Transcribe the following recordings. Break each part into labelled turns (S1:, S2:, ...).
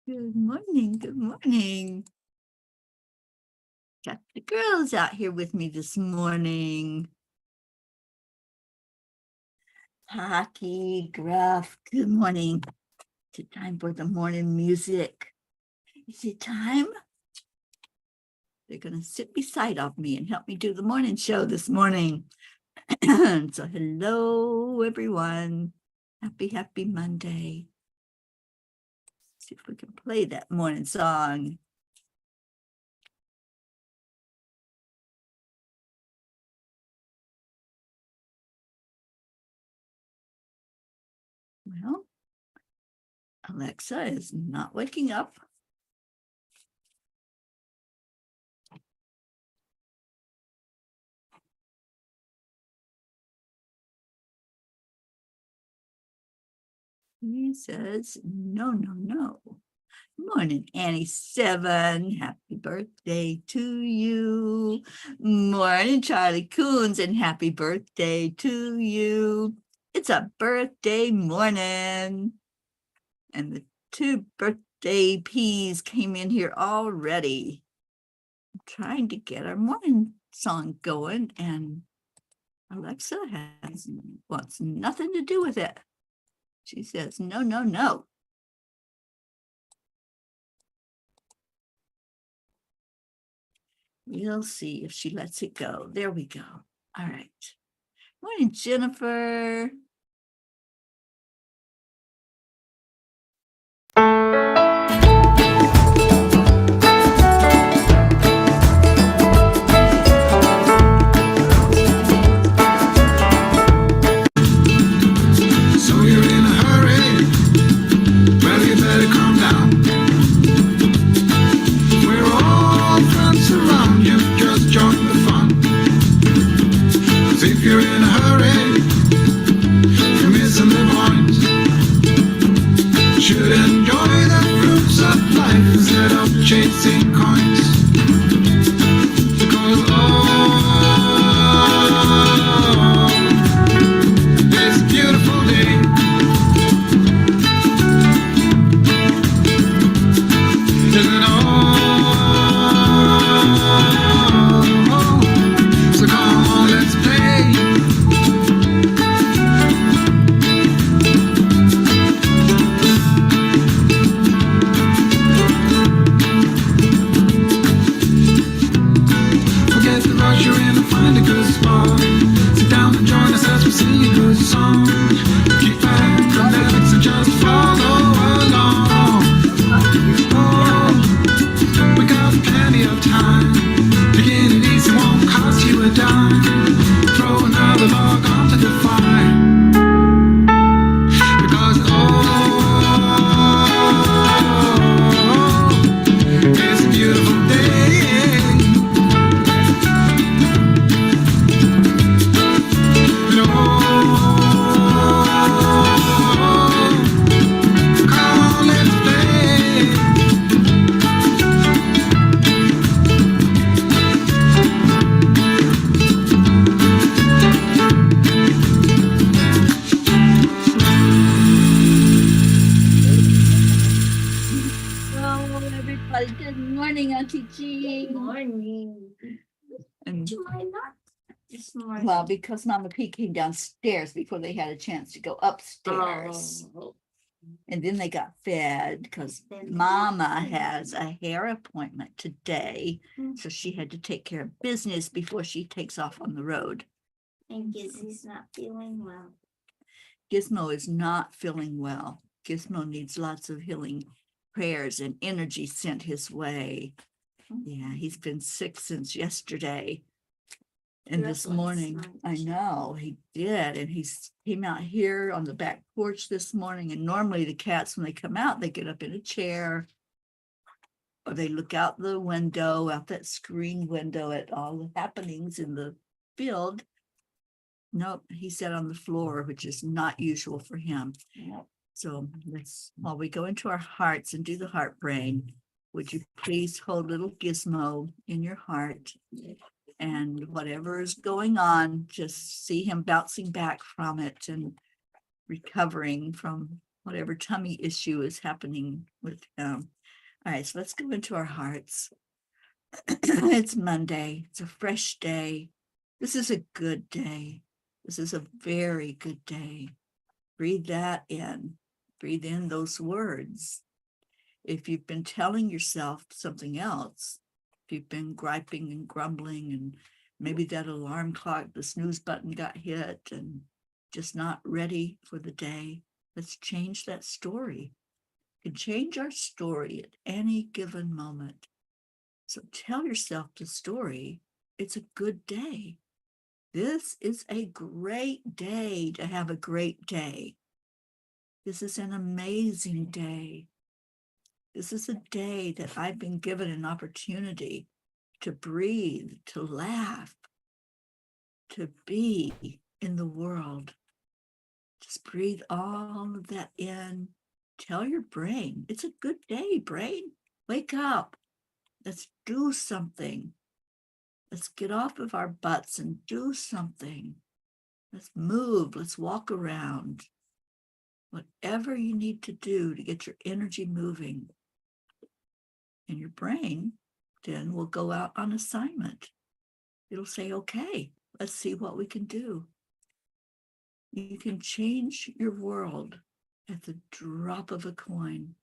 S1: Good morning. Good morning. Got the girls out here with me this morning. Hockey, Gruff, good morning. It's time for the morning music. Is it time? They're going to sit beside of me and help me do the morning show this morning. So hello, everyone. Happy Monday. Let's see if we can play that morning song. Well, Alexa is not waking up. He says, no. Morning, Annie 7. Happy birthday to you. Morning, Charlie Coons, and happy birthday to you. It's a birthday morning. And the 2 birthday peas came in here already. I'm trying to get our morning song going, and Alexa wants nothing to do with it. She says, no. We'll see if she lets it go. There we go. All right. Morning, Jennifer.
S2: So you're in a hurry? Well, you better calm down. We're all friends around you, just join the fun. 'Cause if you're in a hurry, you're missing the point. Should enjoy the fruits of life instead of chasing coins. Because this beautiful day isn't all. So come on, let's play. Forget the rush, you're in and find a good spot. Sit down and join us as we sing a good song. Keep back from the lyrics and just follow along. Oh, we got plenty of time. Taking it easy won't cost you a dime. Throw another log onto the fire. Because it's a beautiful day. And come on, let's play.
S1: Hello, everybody. Good morning, Auntie G.
S3: Morning.
S1: And,
S3: Why not this morning?
S1: well, because Mama P came downstairs before they had a chance to go upstairs.
S3: Oh,
S1: And then they got fed because
S3: Then-
S1: Mama has a hair appointment today.
S3: Mm.
S1: So she had to take care of business before she takes off on the road.
S3: and Gizzy's not feeling well.
S1: Gizmo is not feeling well. Gizmo needs lots of healing prayers and energy sent his way. Yeah, he's been sick since yesterday. And
S3: Threw up
S1: this
S3: last
S1: morning, I
S3: night.
S1: know he did. And came out here on the back porch this morning. And normally the cats, when they come out, they get up in a chair or they look out the window, out that screen window at all the happenings in the field. Nope, he sat on the floor, which is not usual for him.
S3: Yep.
S1: So while we go into our hearts and do the heart brain, would you please hold little Gizmo in your heart? And whatever is going on, just see him bouncing back from it and recovering from whatever tummy issue is happening with him. All right, so let's go into our hearts. It's Monday. It's a fresh day. This is a good day. This is a very good day. Breathe that in. Breathe in those words. If you've been telling yourself something else, if you've been griping and grumbling, and maybe that alarm clock, the snooze button got hit and just not ready for the day, let's change that story. We can change our story at any given moment. So tell yourself the story. It's a good day. This is a great day to have a great day. This is an amazing day. This is a day that I've been given an opportunity to breathe, to laugh, to be in the world. Just breathe all of that in. Tell your brain, it's a good day, brain. Wake up. Let's do something. Let's get off of our butts and do something. Let's move. Let's walk around. Whatever you need to do to get your energy moving. And your brain then will go out on assignment. It'll say, okay, let's see what we can do. You can change your world at the drop of a coin.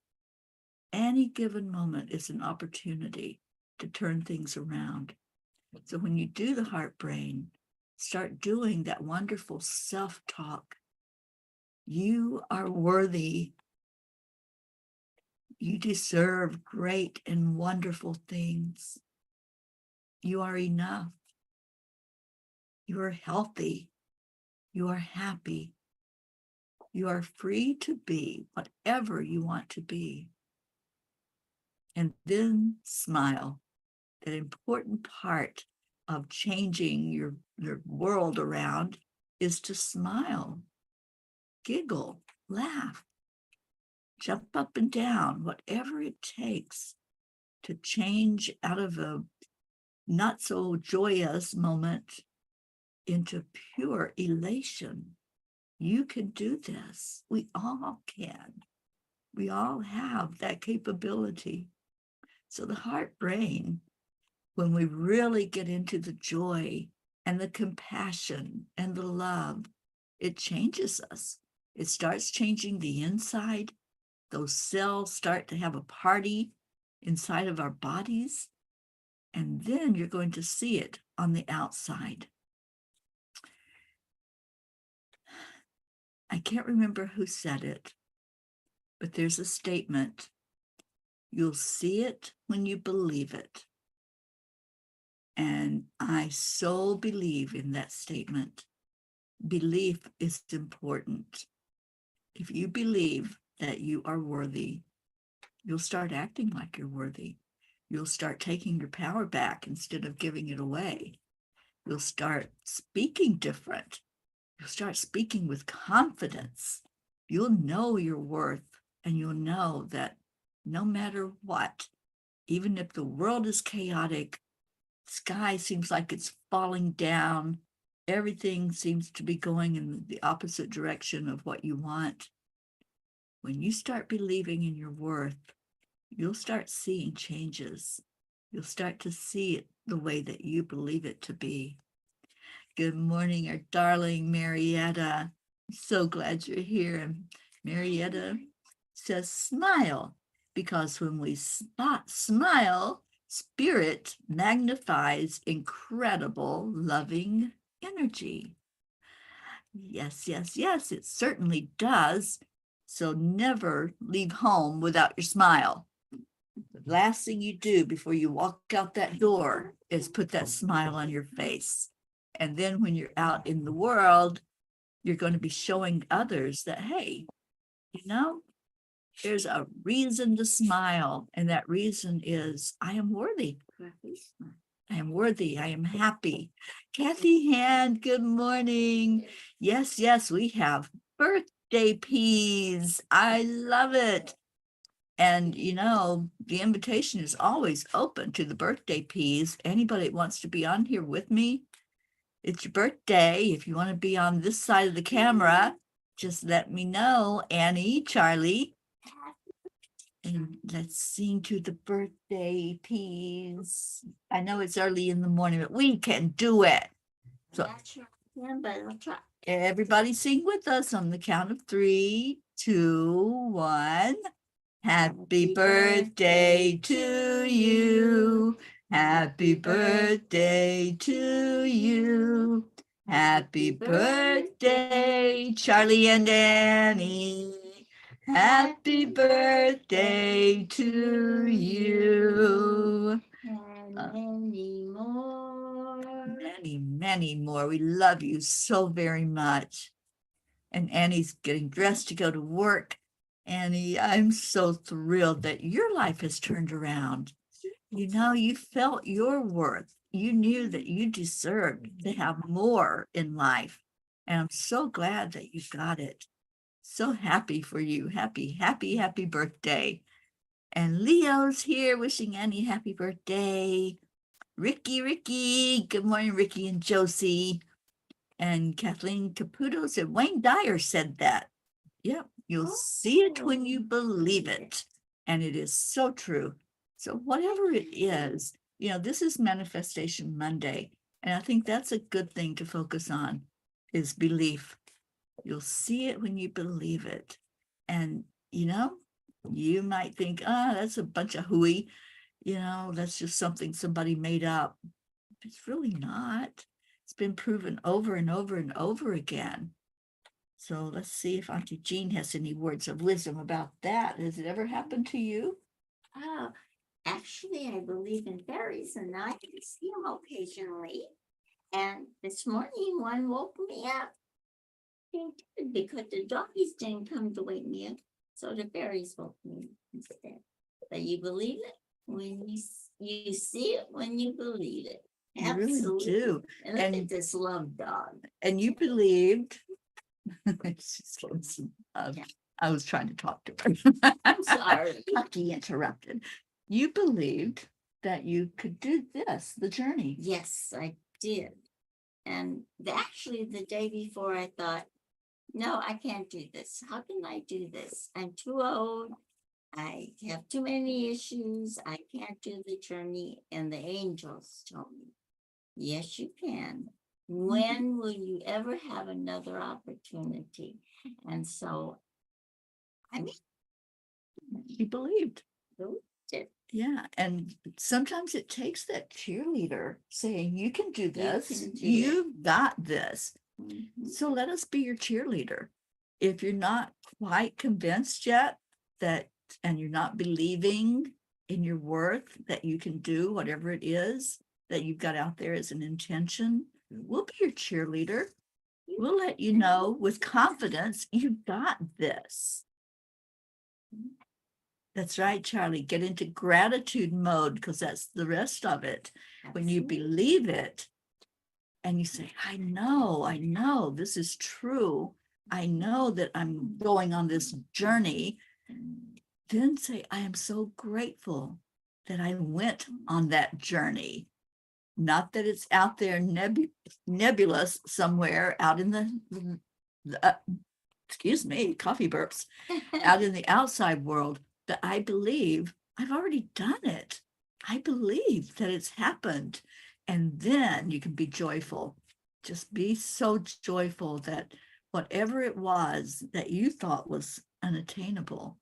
S1: Any given moment is an opportunity to turn things around. So when you do the heart brain, start doing that wonderful self-talk. You are worthy. You deserve great and wonderful things. You are enough. You are healthy. You are happy. You are free to be whatever you want to be. And then smile. That important part of changing your world around is to smile, giggle, laugh, jump up and down, whatever it takes to change out of a not so joyous moment into pure elation. You can do this. We all can. We all have that capability. So the heart brain, when we really get into the joy and the compassion and the love, it changes us. It starts changing the inside. Those cells start to have a party inside of our bodies. And then you're going to see it on the outside. I can't remember who said it, but there's a statement. You'll see it when you believe it. And I so believe in that statement. Belief is important. If you believe that you are worthy, you'll start acting like you're worthy. You'll start taking your power back instead of giving it away. You'll start speaking different. You'll start speaking with confidence. You'll know your worth, and you'll know that no matter what, even if the world is chaotic, sky seems like it's falling down, everything seems to be going in the opposite direction of what you want. When you start believing in your worth, you'll start seeing changes. You'll start to see it the way that you believe it to be. Good morning, our darling Marietta. I'm so glad you're here. And Marietta says, smile, because when we smile, spirit magnifies incredible loving energy. Yes, yes, yes, it certainly does. So never leave home without your smile. The last thing you do before you walk out that door is put that smile on your face. And then when you're out in the world, you're going to be showing others that, hey, there's a reason to smile. And that reason is, I am worthy. I am worthy. I am happy. Kathy Hand, good morning. Yes, yes, we have birthday peas. I love it. And, the invitation is always open to the birthday peas. Anybody that wants to be on here with me, it's your birthday. If you want to be on this side of the camera, just let me know, Annie, Charlie. And let's sing to the birthday piece. I know it's early in the morning, but we can do it. So
S3: Not sure I can, but I'll try.
S1: everybody sing with us on the count of 3, 2, 1. Happy birthday to you. Happy birthday to you. Happy birthday, Charlie and Annie. Happy birthday to you.
S3: And many more.
S1: Many, many more. We love you so very much. And Annie's getting dressed to go to work. Annie, I'm so thrilled that your life has turned around. You know, you felt your worth. You knew that you deserved to have more in life. And I'm so glad that you got it. So happy for you. Happy, happy, happy birthday. And Leo's here wishing Annie happy birthday. Ricky, good morning, Ricky and Josie. And Kathleen Caputo said, Wayne Dyer said that. Yep, you'll see it when you believe it. And it is so true. So whatever it is, you know, this is Manifestation Monday. And I think that's a good thing to focus on is belief. You'll see it when you believe it. And, you know, you might think, that's a bunch of hooey. You know, that's just something somebody made up. It's really not. It's been proven over and over and over again. So let's see if Auntie Jean has any words of wisdom about that. Has it ever happened to you?
S3: Oh, actually, I believe in fairies and I can see them occasionally. And this morning, one woke me up. They did, because the doggies didn't come to wake me up. So the fairies woke me instead. But you believe it when you see it when you believe it.
S1: You really do.
S3: And look at this love dog.
S1: And you believed. She's lonesome.
S3: Yeah.
S1: I was trying to talk to her.
S3: I'm sorry.
S1: Lucky interrupted. You believed that you could do this, the journey.
S3: Yes, I did. And actually, the day before, I thought, no, I can't do this. How can I do this? I'm too old. I have too many issues. I can't do the journey. And the angels told me, yes, you can. When will you ever have another opportunity? And so, I mean,
S1: You believed.
S3: it.
S1: Yeah. And sometimes it takes that cheerleader saying, you can do this.
S3: can do
S1: You've got this.
S3: Mhm.
S1: So let us be your cheerleader. If you're not quite convinced yet that, and you're not believing in your worth that you can do whatever it is that you've got out there as an intention, we'll be your cheerleader. We'll let you know with confidence, you got this. That's right, Charlie. Get into gratitude mode because that's the rest of it. When you
S3: Absolutely.
S1: believe it and you say, I know this is true. I know that I'm going on this journey. Then say, I am so grateful that I went on that journey. Not that it's out there nebulous somewhere out in the excuse me, coffee burps, out in the outside world, that I believe I've already done it. I believe that it's happened. And then you can be joyful. Just be so joyful that whatever it was that you thought was unattainable,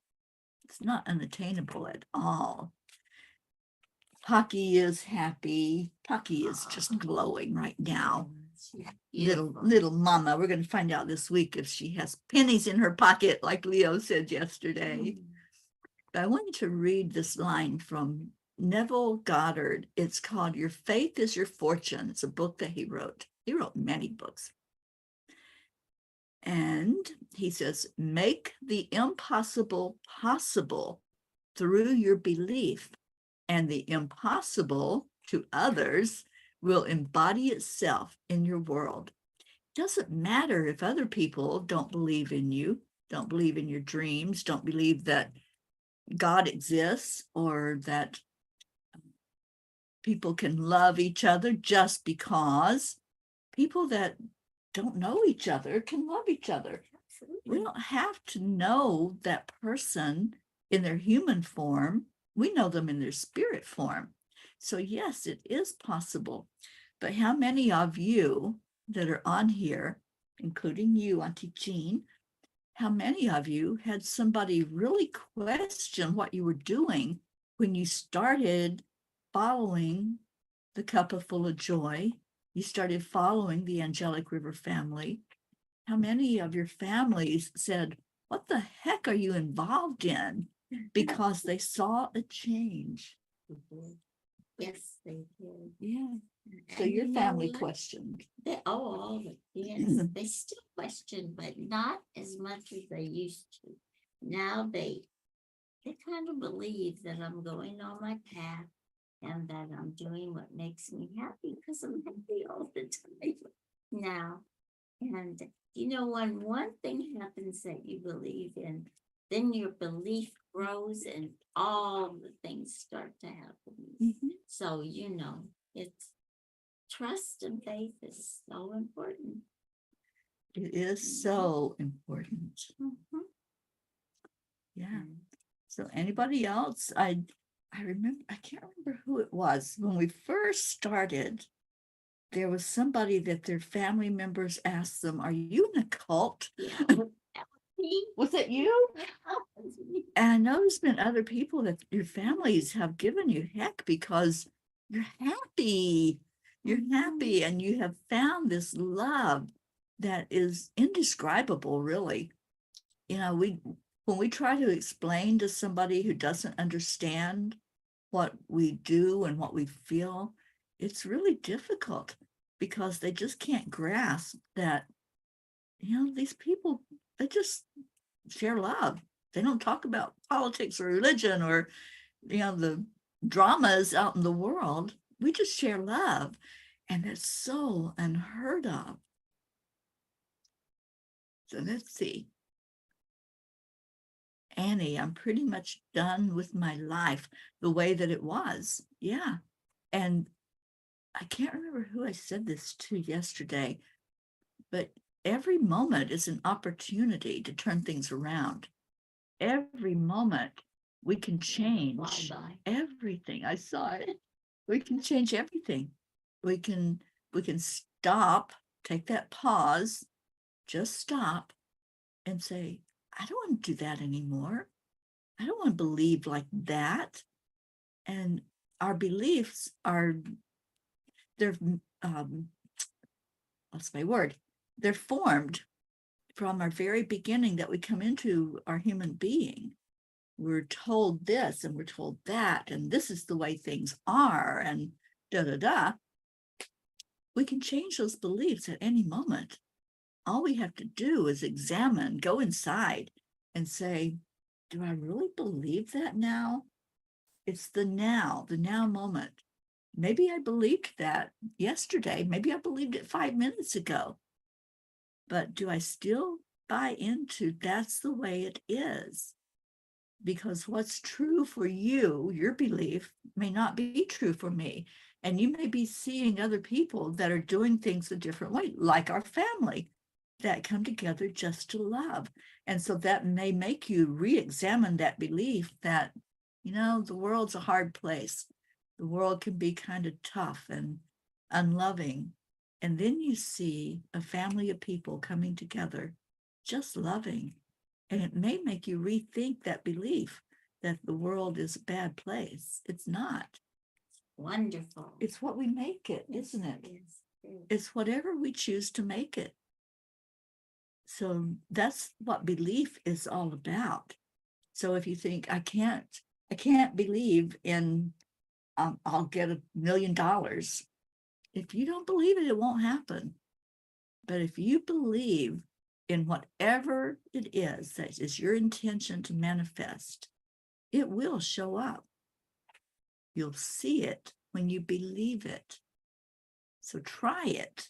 S1: it's not unattainable at all. Pocky is happy. Pocky is just glowing right now. Little mama. We're going to find out this week if she has pennies in her pocket, like Leo said yesterday. But I wanted to read this line from Neville Goddard. It's called Your Faith is Your Fortune. It's a book that he wrote. He wrote many books. And he says, make the impossible possible through your belief, and the impossible to others will embody itself in your world. It doesn't matter if other people don't believe in you, don't believe in your dreams, don't believe that God exists or that people can love each other, just because people that don't know each other can love each other.
S3: absolutely.
S1: We don't have to know that person in their human form. We know them in their spirit form. So yes, it is possible. But how many of you that are on here, including you, Auntie Jean, how many of you had somebody really question what you were doing when you started following the Cuppa Fulla Joy? You started following the Angelic River Family. How many of your families said, what the heck are you involved in? Because they saw a change.
S3: Yes, they did.
S1: Yeah. So
S3: And
S1: your
S3: you know
S1: family
S3: what?
S1: questioned.
S3: All the kids, they still question, but not as much as they used to. Now they kind of believe that I'm going on my path and that I'm doing what makes me happy because I'm happy all the time now. And you know, when one thing happens that you believe in, then your belief grows and all the things start to happen.
S1: Mhm.
S3: So, you know, it's trust and faith is so important.
S1: It is so important.
S3: Mhm.
S1: Yeah. So anybody else? I remember, I can't remember who it was. When we first started, there was somebody that their family members asked them, are you in a cult?
S3: Yeah. That was me.
S1: Was it you?
S3: That was me.
S1: And I know there's been other people that your families have given you heck because you're happy. You're happy and you have found this love that is indescribable, really. You know, when we try to explain to somebody who doesn't understand what we do and what we feel, it's really difficult because they just can't grasp that, you know, these people, they just share love. They don't talk about politics or religion or, you know, the dramas out in the world. We just share love. And that's so unheard of. So let's see. Annie, I'm pretty much done with my life the way that it was. Yeah. And I can't remember who I said this to yesterday, but every moment is an opportunity to turn things around. Every moment we can change everything. I saw it. We can change everything. We can stop, take that pause, just stop and say, I don't want to do that anymore. I don't want to believe like that. And our beliefs are, they're, what's my word? They're formed from our very beginning that we come into our human being. We're told this and we're told that, and this is the way things are, and da da da. We can change those beliefs at any moment. All we have to do is examine, go inside and say, do I really believe that now? It's the now moment. Maybe I believed that yesterday. Maybe I believed it 5 minutes ago. But do I still buy into that's the way it is? Because what's true for you, your belief, may not be true for me. And you may be seeing other people that are doing things a different way, like our family, that come together just to love. And so that may make you re-examine that belief that, you know, the world's a hard place. The world can be kind of tough and unloving. And then you see a family of people coming together, just loving. And it may make you rethink that belief that the world is a bad place. It's not.
S3: Wonderful.
S1: It's what we make it, isn't it?
S3: Yes.
S1: It's whatever we choose to make it. So that's what belief is all about. So if you think, I can't believe in, I'll get $1 million. If you don't believe it, it won't happen. But if you believe in whatever it is that is your intention to manifest, it will show up. You'll see it when you believe it. So try it.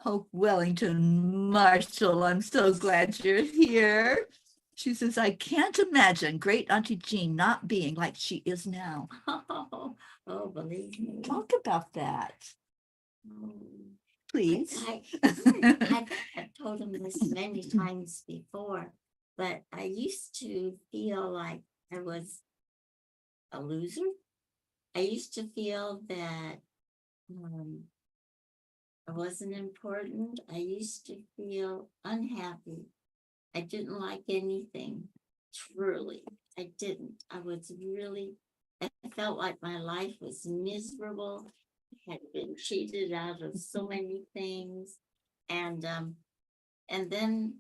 S1: Hope Wellington Marshall, I'm so glad you're here. She says, I can't imagine great Auntie Jean not being like she is now.
S3: Oh, believe me.
S1: Talk about that.
S3: Oh,
S1: please.
S3: I think I've told him this many times before, but I used to feel like I was a loser. I used to feel that I wasn't important. I used to feel unhappy. I didn't like anything, truly. I didn't. I felt like my life was miserable. I had been cheated out of so many things. And then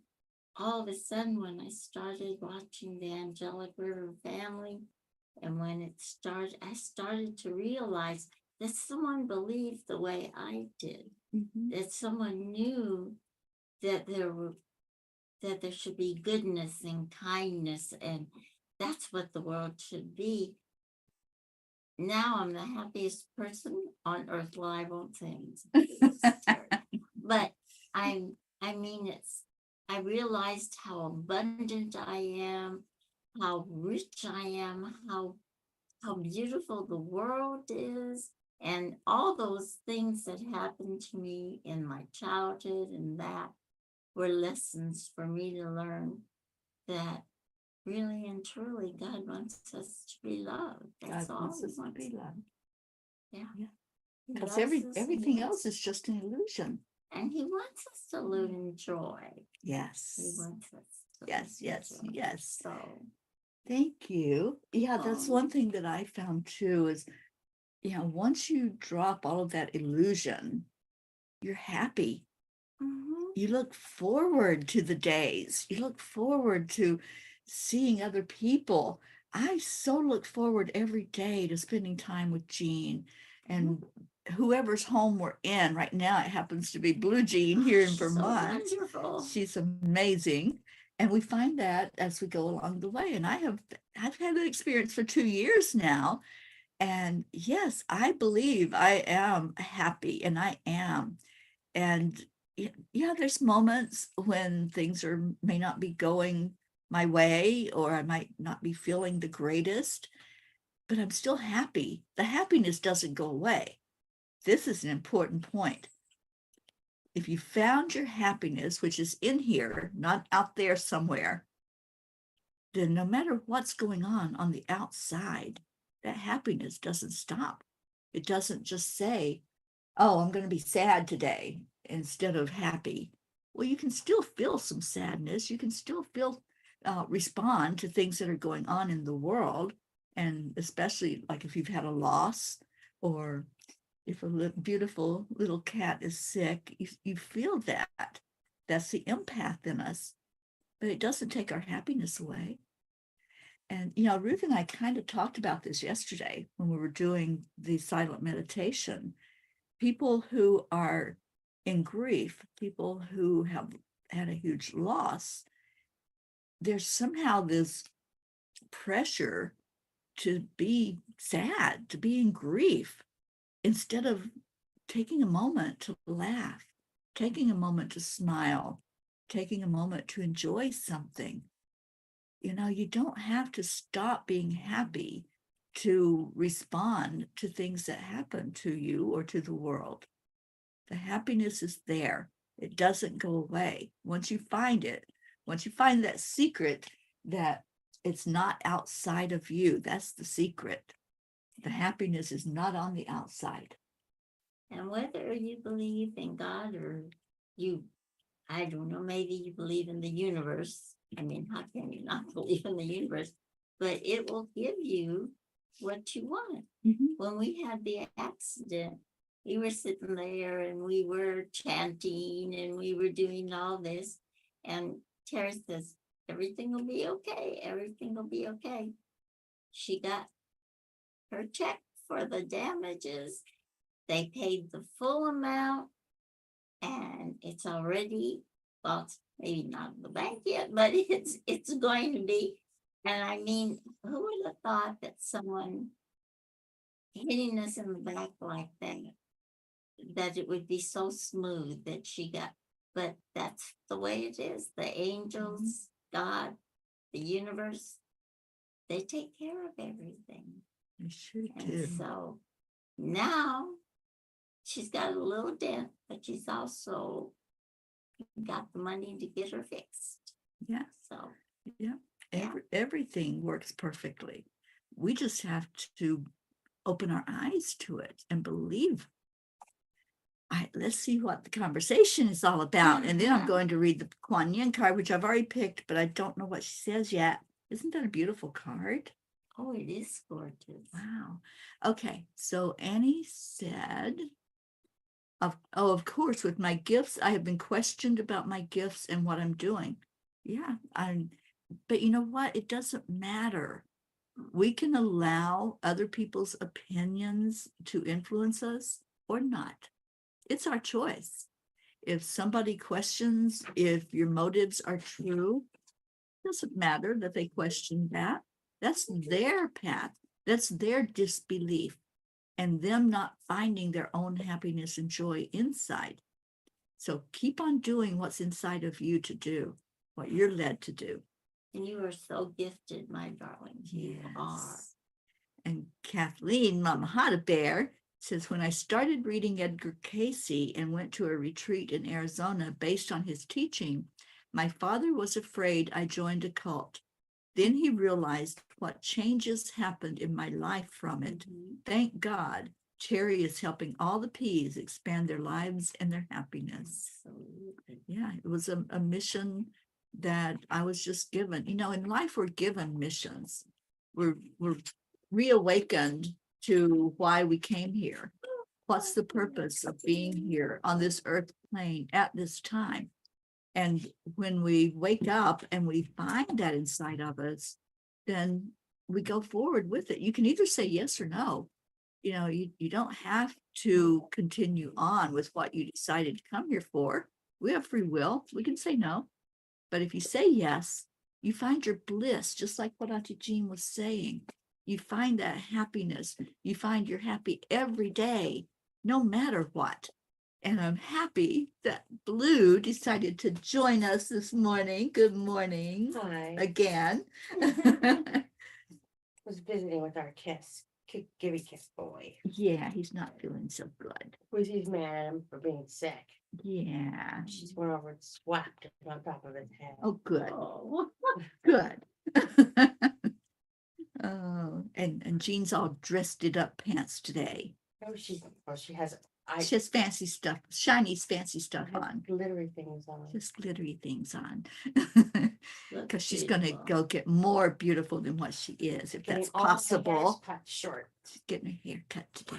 S3: all of a sudden, when I started watching the Angelic River Family, and when I started to realize that someone believed the way I did, that someone knew that there should be goodness and kindness, and that's what the world should be. Now I'm the happiest person on earth. Well, I won't say but I mean, I realized how abundant I am, how rich I am, how beautiful the world is, and all those things that happened to me in my childhood, and that were lessons for me to learn, that really and truly God wants us to be loved. That's all he wants.
S1: To be loved.
S3: Yeah. He
S1: Because
S3: loves us,
S1: everything else is just an illusion.
S3: and he wants us to live in joy. He
S1: Yes.
S3: wants us to
S1: Yes,
S3: live in
S1: yes,
S3: joy.
S1: yes.
S3: So
S1: Thank you. Yeah, that's one thing that I found too is, once you drop all of that illusion, you're happy. You look forward to the days. You look forward to seeing other people. I so look forward every day to spending time with Jean and whoever's home we're in. Right now, it happens to be Blue Jean here in Vermont.
S3: So wonderful.
S1: She's amazing. And we find that as we go along the way. And I've had an experience for 2 years now. And yes, I believe I am happy, and I am. And yeah, there's moments when things may not be going my way, or I might not be feeling the greatest, but I'm still happy. The happiness doesn't go away. This is an important point. If you found your happiness, which is in here, not out there somewhere, then no matter what's going on the outside, that happiness doesn't stop. It doesn't just say, oh, I'm going to be sad today instead of happy. Well, you can still feel some sadness. You can still respond to things that are going on in the world. And especially like if you've had a loss, or if a beautiful little cat is sick, you feel that. That's the empath in us. But it doesn't take our happiness away. And, Ruth and I kind of talked about this yesterday when we were doing the silent meditation. People who are in grief, people who have had a huge loss, there's somehow this pressure to be sad, to be in grief, instead of taking a moment to laugh, taking a moment to smile, taking a moment to enjoy something. You don't have to stop being happy to respond to things that happen to you or to the world. The happiness is there. It doesn't go away. Once you find it, once you find that secret that it's not outside of you, that's the secret. The happiness is not on the outside.
S3: And whether you believe in God or I don't know, maybe you believe in the universe. I mean, how can you not believe in the universe? But it will give you what you want. When we had the accident, we were sitting there and we were chanting and we were doing all this. And Teri says, everything will be okay. Everything will be okay. She got her check for the damages. They paid the full amount, and it's already, well, it's maybe not in the bank yet, but it's going to be. And I mean, who would have thought that someone hitting us in the back like that it would be so smooth that she got, but that's the way it is. The angels, God, the universe, they take care of everything.
S1: They sure
S3: And
S1: do.
S3: so now she's got a little dent, but she's also got the money to get her fixed.
S1: Yeah.
S3: So
S1: Yeah.
S3: Yeah.
S1: Everything works perfectly. We just have to open our eyes to it and believe. All right, let's see what the conversation is all about. And then I'm going to read the Kuan Yin card, which I've already picked, but I don't know what she says yet. Isn't that a beautiful card?
S3: oh, it is gorgeous.
S1: Wow. Okay, so Annie said, of course, with my gifts, I have been questioned about my gifts and what I'm doing. Yeah, but you know what? It doesn't matter. We can allow other people's opinions to influence us or not. It's our choice. If somebody questions if your motives are true, it doesn't matter that they question that. That's their path. That's their disbelief and them not finding their own happiness and joy inside. So keep on doing what's inside of you to do, what you're led to do.
S3: And you are so gifted, my darling. You are.
S1: And Kathleen, Mama Hada Bear, says, when I started reading Edgar Cayce and went to a retreat in Arizona based on his teaching, my father was afraid I joined a cult. Then he realized what changes happened in my life from it. Thank God, Teri is helping all the P's expand their lives and their happiness.
S3: Absolutely.
S1: Yeah, it was a mission that I was just given. You know, in life, we're given missions. We're reawakened to why we came here. What's the purpose of being here on this earth plane at this time? And when we wake up and we find that inside of us, then we go forward with it. You can either say yes or no. You know, you don't have to continue on with what you decided to come here for. We have free will. We can say no. But if you say yes, you find your bliss, just like what Auntie Jean was saying. You find that happiness. You find you're happy every day, no matter what. And I'm happy that Blue decided to join us this morning. Good morning.
S4: Hi.
S1: Again.
S4: Was visiting with our Gibby Kiss boy.
S1: Yeah, he's not feeling so good.
S4: He's mad at him for being sick.
S1: Yeah.
S4: She just went over and swapped it on top of his head.
S1: Oh, good.
S3: Oh,
S1: Good. Oh, and Jean's all dressed it up pants today.
S4: Oh, she has
S1: She has fancy stuff, shiny, fancy stuff on.
S4: glittery things on.
S1: Just glittery things on.
S3: look
S1: Because she's going to
S3: beautiful.
S1: go get more beautiful than what she is, if
S4: Getting
S1: that's
S4: all the hairs
S1: possible.
S4: cut short.
S1: She's getting her hair cut today.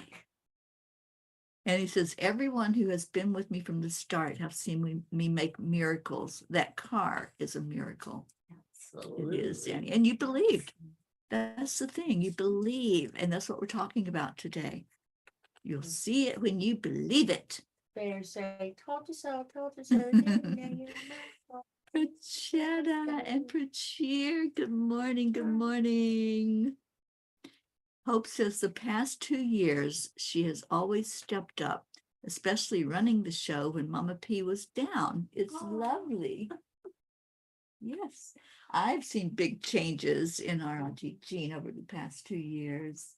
S1: And he says, everyone who has been with me from the start have seen me make miracles. That car is a miracle.
S3: Absolutely.
S1: It is, and you believed. That's the thing, you believe. And that's what we're talking about today. You'll see it when you believe it.
S4: Bear say, told you so, told you so. Now you know.
S1: Prachetta and Prachir, good morning, good morning. Hope says the past 2 years, she has always stepped up, especially running the show when Mama P was down. It's lovely. Yes, I've seen big changes in our Auntie Jean over the past 2 years.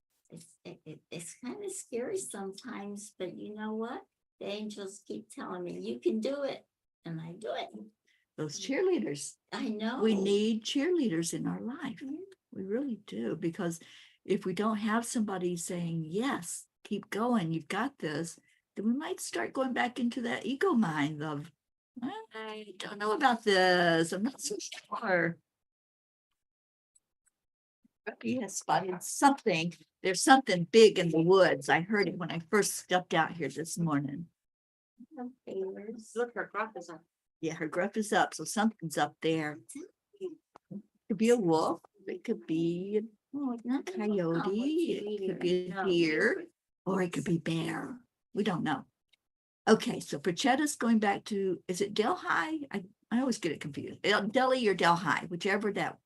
S3: It's kind of scary sometimes, but you know what? The angels keep telling me, you can do it. And I do it.
S1: Those cheerleaders.
S3: I know.
S1: We need cheerleaders in our life.
S3: Yeah.
S1: We really do, because if we don't have somebody saying, yes, keep going, you've got this, then we might start going back into that ego mind of, I don't know about this. I'm not so sure. He has spotted something. There's something big in the woods. I heard it when I first stepped out here this morning.
S4: Look, her crop is on.
S1: Yeah, her gruff is up, so something's up there. Could be a wolf. It could be a coyote. It could be a deer, or it could be bear. We don't know. Okay, so Prachetta's going back to, is it Delhi? I always get it confused. Delhi or Delhi, whichever that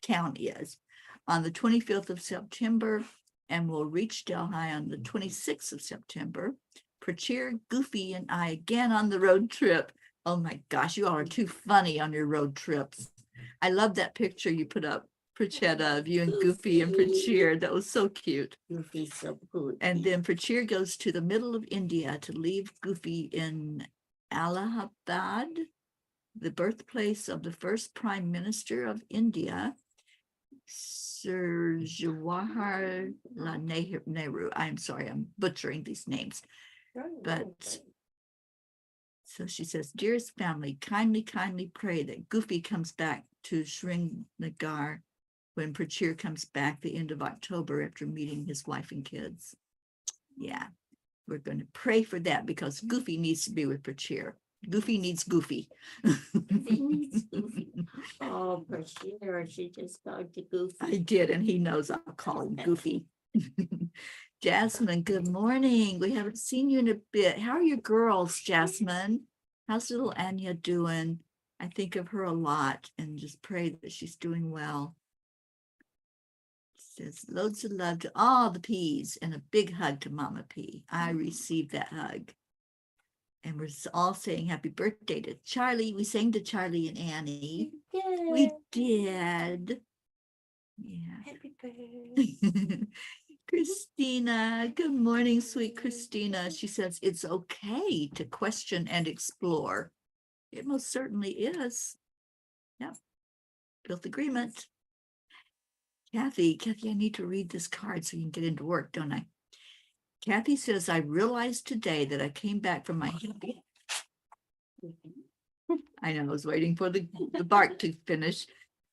S1: town is, on the 25th of September, and we'll reach Delhi on the 26th of September. Prachir, Goofy, and I again on the road trip. Oh my gosh, you all are too funny on your road trips. I love that picture you put up Prachetta of you and Goofy and Prachir. That was so cute.
S3: Goofy's so good.
S1: And then Prachir goes to the middle of India to leave Goofy in Allahabad, the birthplace of the first Prime Minister of India, Sir Jawaharlal Nehru. I'm sorry, I'm butchering these names. But so she says, dearest family, kindly pray that Goofy comes back to Srinagar when Prachir comes back the end of October after meeting his wife and kids. Yeah, we're going to pray for that because Goofy needs to be with Prachir. Goofy needs Goofy.
S3: Goofy needs Goofy. Oh, Prachir, she just called to Goofy.
S1: I did, and he knows I'll call him Goofy. Jasmine, good morning. We haven't seen you in a bit. How are your girls, Jasmine? How's little Anya doing? I think of her a lot and just pray that she's doing well. Says loads of love to all the P's and a big hug to Mama P. I received that hug. And we're all saying happy birthday to Charlie. We sang to Charlie and Annie. We did. Yeah.
S4: Happy birthday.
S1: Christina, good morning, sweet Christina. She says it's okay to question and explore. It most certainly is. Yep. Built agreement. Kathy, I need to read this card so you can get into work, don't I? Kathy says, I realized today that I came back from my happy. I know, I was waiting for the bark to finish.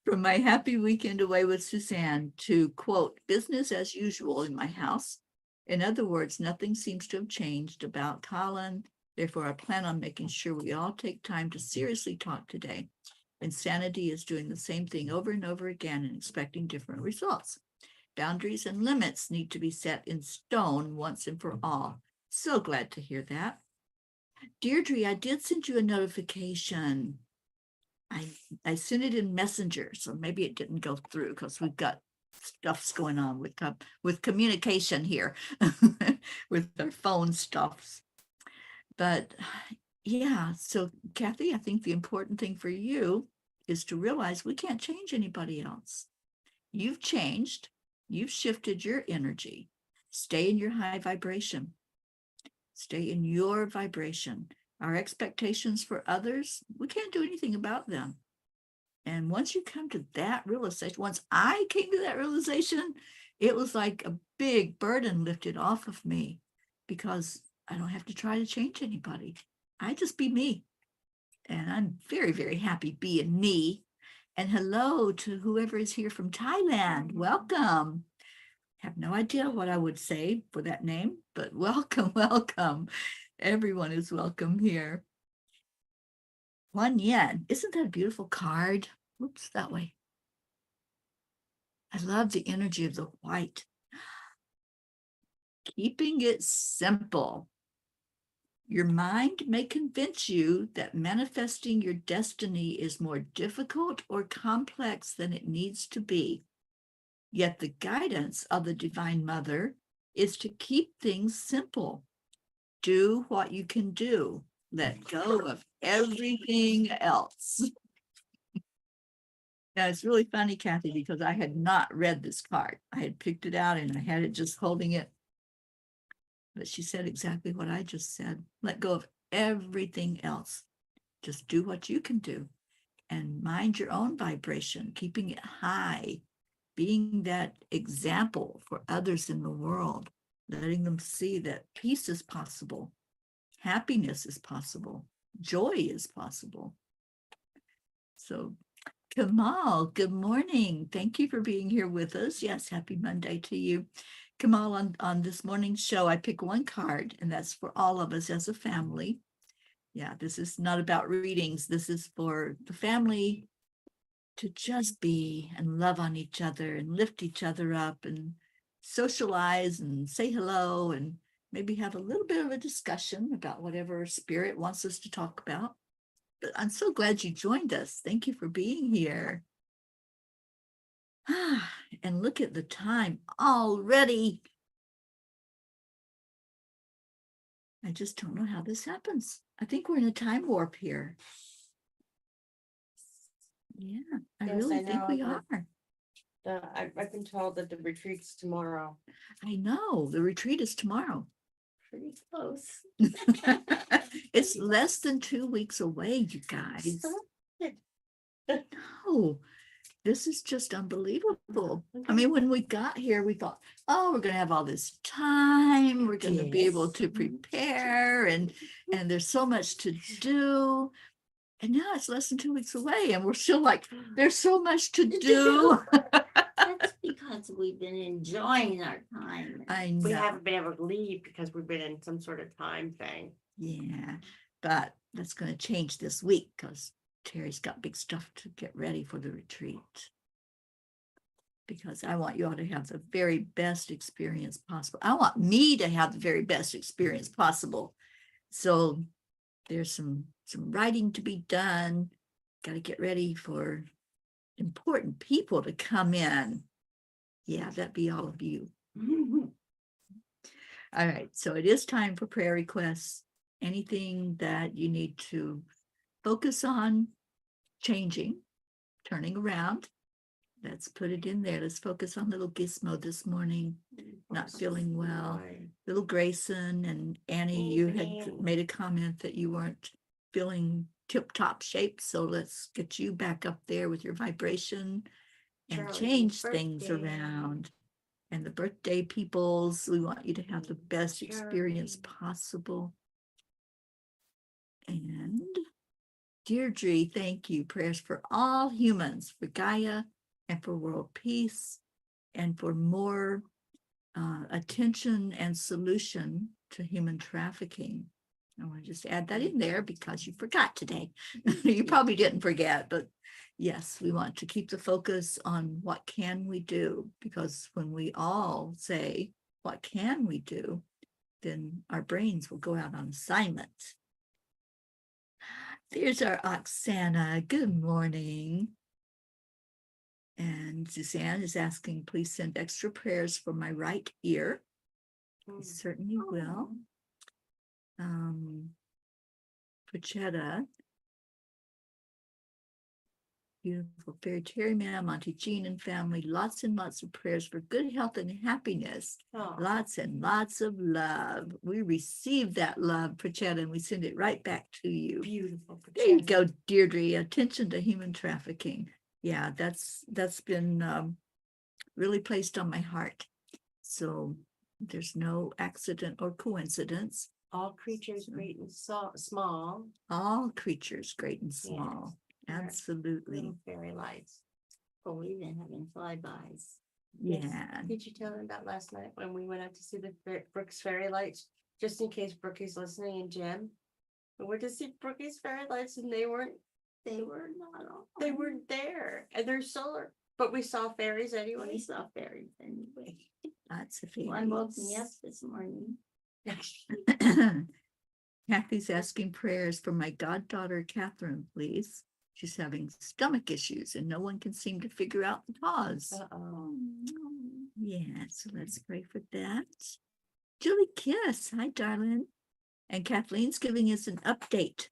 S1: From my happy weekend away with Suzanne to, quote, business as usual in my house. In other words, nothing seems to have changed about Colin. Therefore, I plan on making sure we all take time to seriously talk today. Insanity is doing the same thing over and over again and expecting different results. Boundaries and limits need to be set in stone once and for all. So glad to hear that. Deirdre, I did send you a notification. I sent it in Messenger, so maybe it didn't go through because we've got stuffs going on with communication here, with our phone stuffs. But yeah, so Kathy, I think the important thing for you is to realize we can't change anybody else. You've changed. You've shifted your energy. Stay in your high vibration. Stay in your vibration. Our expectations for others, we can't do anything about them. And once you come to that realization, once I came to that realization, it was like a big burden lifted off of me because I don't have to try to change anybody. I just be me. And I'm very, very happy being me. And hello to whoever is here from Thailand. Welcome. Have no idea what I would say for that name, but welcome, welcome. Everyone is welcome here. Juan Yen, isn't that a beautiful card? Oops, that way. I love the energy of the white. Keeping it simple. Your mind may convince you that manifesting your destiny is more difficult or complex than it needs to be. Yet the guidance of the Divine Mother is to keep things simple. Do what you can do. Let go of everything else. Now, it's really funny, Kathy, because I had not read this card. I had picked it out and I had it just holding it. But she said exactly what I just said. Let go of everything else. Just do what you can do and mind your own vibration, keeping it high, being that example for others in the world, letting them see that peace is possible, happiness is possible, joy is possible. So Kamal, good morning. Thank you for being here with us. Yes, happy Monday to you. Kamal, on this morning's show, I pick one card, and that's for all of us as a family. Yeah, this is not about readings. This is for the family to just be and love on each other and lift each other up and socialize and say hello and maybe have a little bit of a discussion about whatever spirit wants us to talk about. But I'm so glad you joined us. Thank you for being here. And look at the time already. I just don't know how this happens. I think we're in a time warp here. Yeah, I
S4: Yes,
S1: really
S4: I
S1: think
S4: know.
S1: we are.
S4: I've been told that the retreat's tomorrow.
S1: I know, the retreat is tomorrow.
S3: Pretty close.
S1: It's less than 2 weeks away, you guys.
S4: Stop it.
S1: No, this is just unbelievable. I mean, when we got here, we thought, oh, we're gonna have all this time, we're gonna be able
S4: Yes.
S1: to prepare, and there's so much to do. And now it's less than 2 weeks away, and we're still like, there's so much to do.
S3: That's because we've been enjoying our time.
S1: I
S4: We
S1: know,
S4: haven't been able to leave because we've been in some sort of time thing.
S1: yeah, but that's gonna change this week because Teri's got big stuff to get ready for the retreat. Because I want you all to have the very best experience possible. I want me to have the very best experience possible. So there's some writing to be done. Got to get ready for important people to come in. Yeah, that'd be all of you. All right, so it is time for prayer requests. Anything that you need to focus on changing, turning around, let's put it in there. Let's focus on little Gizmo this morning, not feeling well. Little Grayson and Annie, you had made a comment that you weren't feeling tip-top shape, so let's get you back up there with your vibration and
S3: Charlie's
S1: change things
S3: birthday.
S1: around. And the birthday peoples, we want you to have the best experience
S3: Charlie.
S1: possible. And Deirdre, thank you. Prayers for all humans, for Gaia, and for world peace, and for more attention and solution to human trafficking. I want to just add that in there because you forgot today. You probably didn't forget, but yes, we want to keep the focus on what can we do, because when we all say, what can we do, then our brains will go out on assignment. There's our Oksana. Good morning. And Suzanne is asking, please send extra prayers for my right ear. We certainly will. Pachetta. Beautiful. Fairy Terry, Ma'am, Auntie Jean and family, lots and lots of prayers for good health and happiness.
S4: Oh,
S1: Lots and lots of love. We receive that love, Pachetta, and we send it right back to you.
S4: beautiful.
S1: There you go, Deirdre. Attention to human trafficking. Yeah, that's been really placed on my heart. So there's no accident or coincidence.
S4: All creatures great and small.
S1: All creatures, great and small.
S4: Yes.
S1: Absolutely.
S4: Little fairy lights.
S3: Oh, we've been having flybys.
S4: Yes.
S1: Yeah.
S4: Did you tell them about last night when we went out to see the Brooks fairy lights? Just in case Brookie's listening, and Jen. We went to see Brookie's fairy lights and they were
S3: not on.
S4: they weren't there. And they're solar. But we saw fairies
S3: We
S4: anyway.
S3: saw fairies anyway.
S1: Lots of
S3: One woke me up
S1: fairies.
S3: this morning.
S1: Kathy's asking prayers for my goddaughter, Catherine, please. She's having stomach issues and no one can seem to figure out the cause.
S4: Uh-oh.
S1: Yeah, so let's pray for that. Julie Kiss, hi, darling. And Kathleen's giving us an update.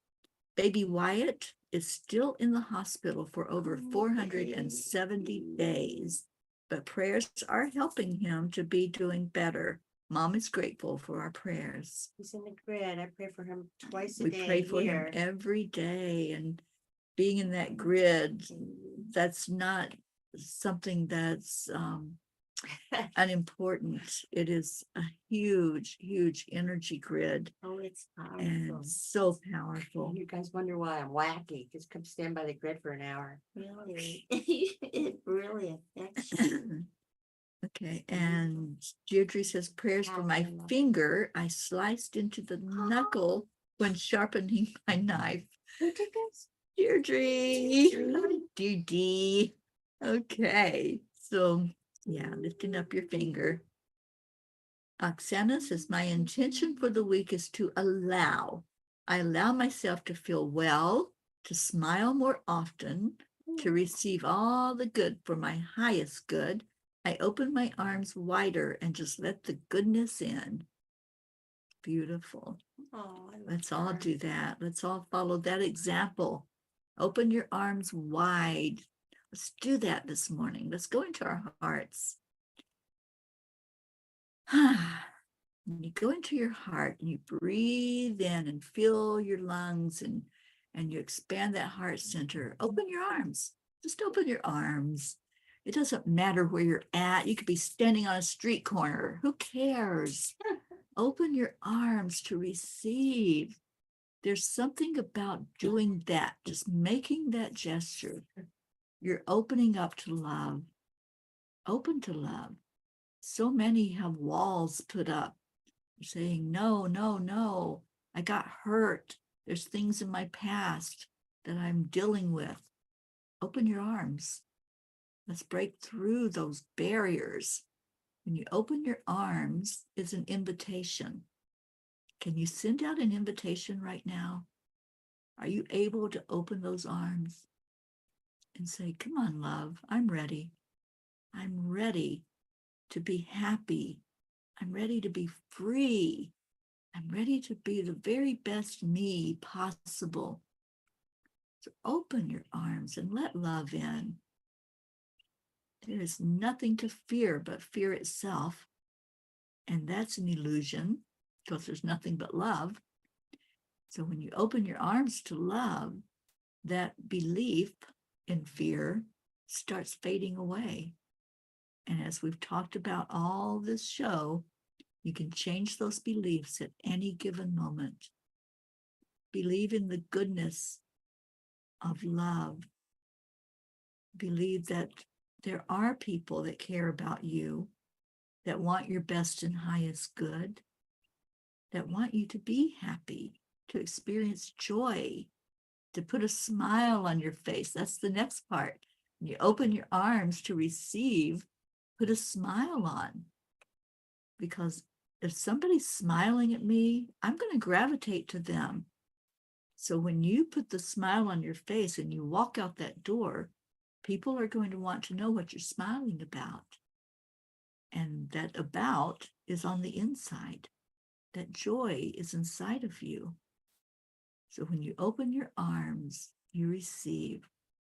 S1: Baby Wyatt is still in the hospital for over 470 days, but prayers are helping him to be doing better. Mom is grateful for our prayers.
S4: He's in the grid. I pray for him twice a
S1: We
S4: day.
S1: pray for him
S4: here.
S1: every day, and being in that grid, that's not something that's unimportant. It is a huge, huge energy grid
S3: Oh, it's powerful.
S1: and so powerful.
S4: You guys wonder why I'm wacky. Just come stand by the grid for an hour.
S3: Really, it really affects you.
S1: Okay, and Deirdre says prayers for my
S3: Catherine.
S1: finger. I sliced into the knuckle when sharpening my knife.
S4: Who did this?
S1: Deirdre, Dee. Okay, so yeah, lifting up your finger. Oksana says my intention for the week is to allow. I allow myself to feel well, to smile more often, to receive all the good for my highest good. I open my arms wider and just let the goodness in. Beautiful.
S4: Oh,
S1: Let's all do that. Let's all follow that example. Open your arms wide. Let's do that this morning. Let's go into our hearts. When you go into your heart and you breathe in and fill your lungs and you expand that heart center, open your arms. Just open your arms. It doesn't matter where you're at. You could be standing on a street corner. Who cares? Open your arms to receive. There's something about doing that, just making that gesture. You're opening up to love. Open to love. So many have walls put up saying, no, no, no, I got hurt. There's things in my past that I'm dealing with. Open your arms. Let's break through those barriers. When you open your arms, it's an invitation. Can you send out an invitation right now? Are you able to open those arms and say, come on, love, I'm ready. I'm ready to be happy. I'm ready to be free. I'm ready to be the very best me possible. So open your arms and let love in. There is nothing to fear but fear itself. And that's an illusion because there's nothing but love. So when you open your arms to love, that belief in fear starts fading away. And as we've talked about all this show, you can change those beliefs at any given moment. Believe in the goodness of love. Believe that there are people that care about you, that want your best and highest good, that want you to be happy, to experience joy, to put a smile on your face. That's the next part. When you open your arms to receive, put a smile on. Because if somebody's smiling at me, I'm going to gravitate to them. So when you put the smile on your face and you walk out that door, people are going to want to know what you're smiling about. And that about is on the inside. That joy is inside of you. So when you open your arms, you receive,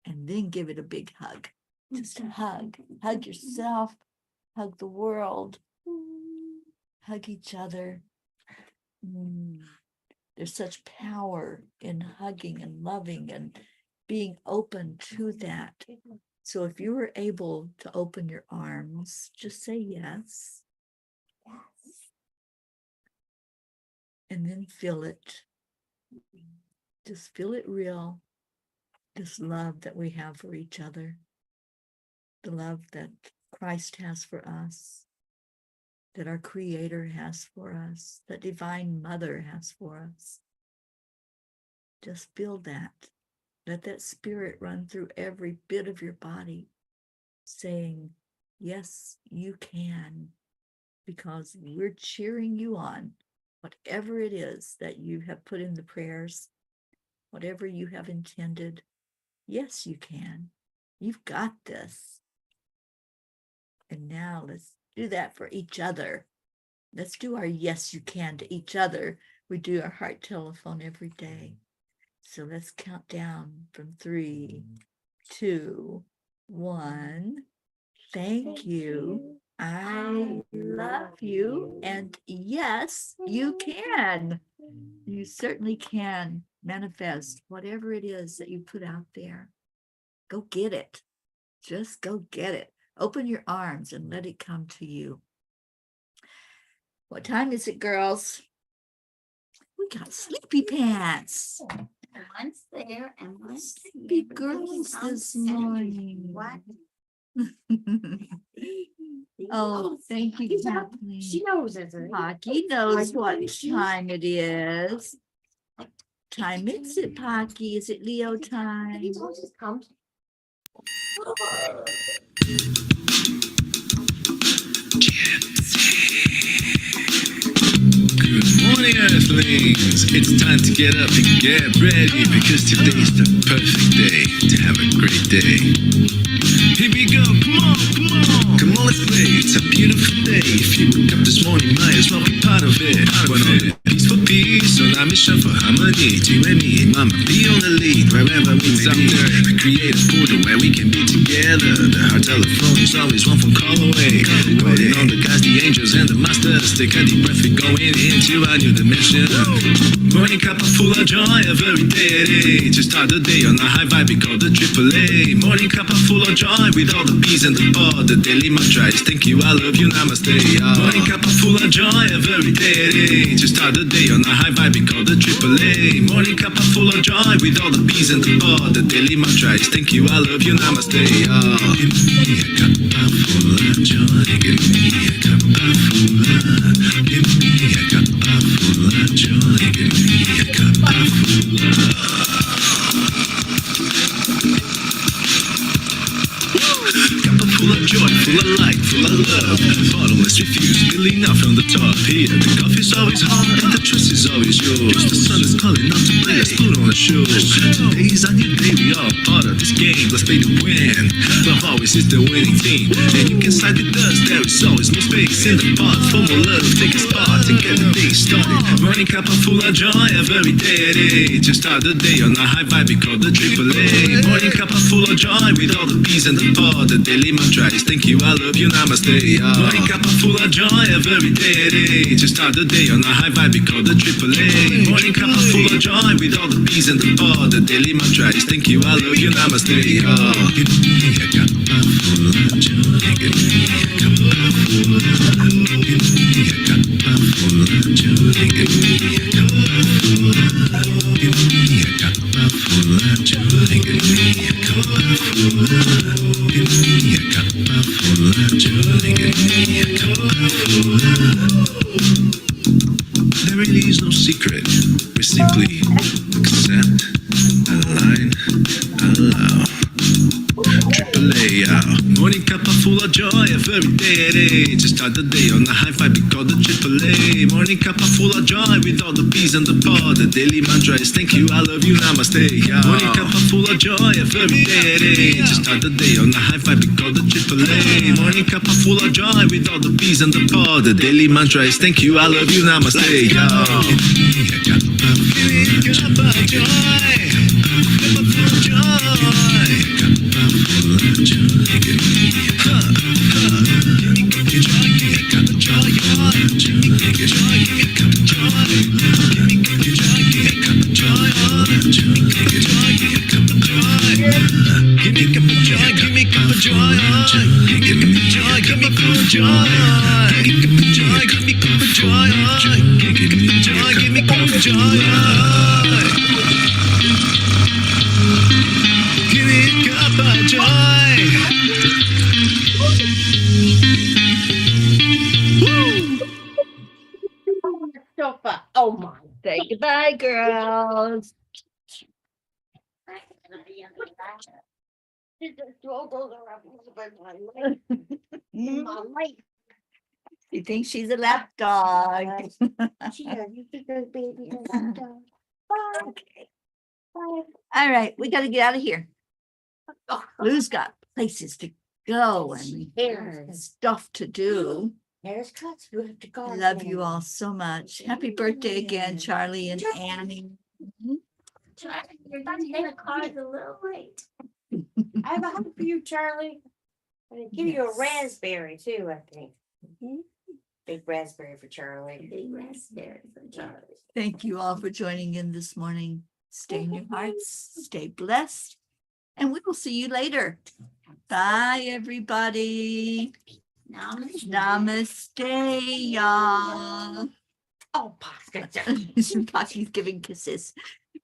S1: and then give it a big hug. Just a hug. Hug yourself. Hug the world. Hug each other. There's such power in hugging and loving and being open to that. So if you were able to open your arms, just say yes. Yes. And then feel it. Just feel it real. This love that we have for each other. The love that Christ has for us. That our Creator has for us. That Divine Mother has for us. Just feel that. Let that spirit run through every bit of your body, saying, yes, you can, because we're cheering you on. Whatever it is that you have put in the prayers, whatever you have intended, yes, you can. You've got this. And now let's do that for each other. Let's do our yes, you can to each other. We do our heart telephone every day. So let's count down from 3, 2, 1. Thank you. I love you. And yes, you can. You certainly can manifest whatever it is that you put out there. Go get it. Just go get it. Open your arms and let it come to you. What time is it, girls? We got sleepy pants.
S3: One's there and one's
S1: Sleepy girls this morning.
S3: What?
S1: Oh, thank you, Kathleen.
S4: She knows it.
S1: Pocky knows what time it is. Time is it, Pocky? Is it Leo time?
S4: He's always come.
S2: Good morning, Earthlings. It's time to get up and get ready because today's the perfect day to have a great day. Here we go. Come on, come on. Come on, let's play. It's a beautiful day. If you woke up this morning, might as well be part of it. One on a peaceful peace on our mission for harmony. You and me, mama, be on the lead wherever we may be. We create a portal where we can be together. The heart telephone is always one phone call away. Waiting on the guys, the angels and the masters. Take a deep breath, we're going into a new dimension. Morning Cuppa Fulla Joy, every day at 8. To start the day on a high vibe, we call the AAA. Morning Cuppa Fulla Joy, with all the bees and the pod. The daily mantra is thank you, I love you, namaste. Morning Cuppa Fulla Joy, every day at 8. To start the day on a high vibe, we call the AAA. Morning Cuppa Fulla Joy, with all the bees and the pod. The daily mantra is thank you, I love you, namaste. Give me a cuppa full of joy. Give me a cuppa full of. Give me a cuppa full of joy. Give me a cuppa full of. Cuppa full of joy, full of light, full of love. Bottomless refuse, spilling out from the top. Here, the coffee's always hot and the trust is always yours. The sun is calling out to play, let's put on a show. Today is a new day, we all part of this game. Let's play to win. Love always is the winning team. And you can side with us, there is always more space in the pot. For more love, take a spot to get the day started. Morning Cuppa Fulla Joy, every day at 8. To start the day on a high vibe, we call the AAA. Morning Cuppa Fulla Joy, with all the bees and the pod. The daily mantra is thank you, I love you, namaste. Morning Cuppa Fulla Joy, every day at 8. To start the day on a high vibe, we call the AAA. Morning Cuppa Fulla Joy, with all the bees and the pod. The daily mantra is thank you, I love you, namaste. Give me a cuppa full of joy. Give me a cuppa full of. Give me a cuppa full of joy. Give me a cuppa full of. Give me a cuppa full of joy. Give me a cuppa full of. Give me a cuppa full of joy. Give me a cuppa full of. There really is no secret. We simply accept, align, allow. AAA, Morning Cuppa Fulla Joy, every day at 8. To start the day on a high vibe, we call the AAA. Morning Cuppa Fulla Joy, with all the bees and the pod. The daily mantra is thank you, I love you, namaste. Morning Cuppa Fulla Joy, every day at 8. To start the day on a high vibe, we call the AAA. Morning Cuppa Fulla Joy, with all the bees and the pod. The daily mantra is thank you, I love you, namaste. Give me a cuppa full of joy. Cuppa full of joy. Cuppa full of joy. Give me a cuppa joy. Give me a cuppa joy. Give me a joy. Give me a cuppa joy. Give me a joy. Give me a cuppa joy. Give me a joy. Give me a cuppa joy. Give me a cuppa joy. Give me a cuppa joy. Give me joy. Give me cuppa joy. Give me cuppa joy. Give me cuppa joy. Give me joy. Give me cuppa joy. Give me cuppa joy.
S4: Sofa. Oh my.
S1: Say goodbye, girls.
S4: She just rolled those around my leg. My leg.
S1: She thinks she's a lap dog.
S4: She does. You think those baby and that dog. Bye.
S1: Okay.
S4: Bye.
S1: All right, we got to get out of here. Lou's got places to go and
S4: Hair's
S1: stuff to do.
S4: cuts. You have to go.
S1: I love you all so much. Happy birthday again, Charlie and Annie.
S3: You're about to get a car a little late.
S4: I have a hug for you, Charlie. I'm gonna give you a raspberry too, I think. Big raspberry for Charlie.
S3: Big raspberry for Charlie.
S1: Thank you all for joining in this morning. Stay in your hearts, stay blessed, and we will see you later. Bye, everybody. Namaste, y'all.
S4: Oh, Pasca.
S1: Pocky's giving kisses.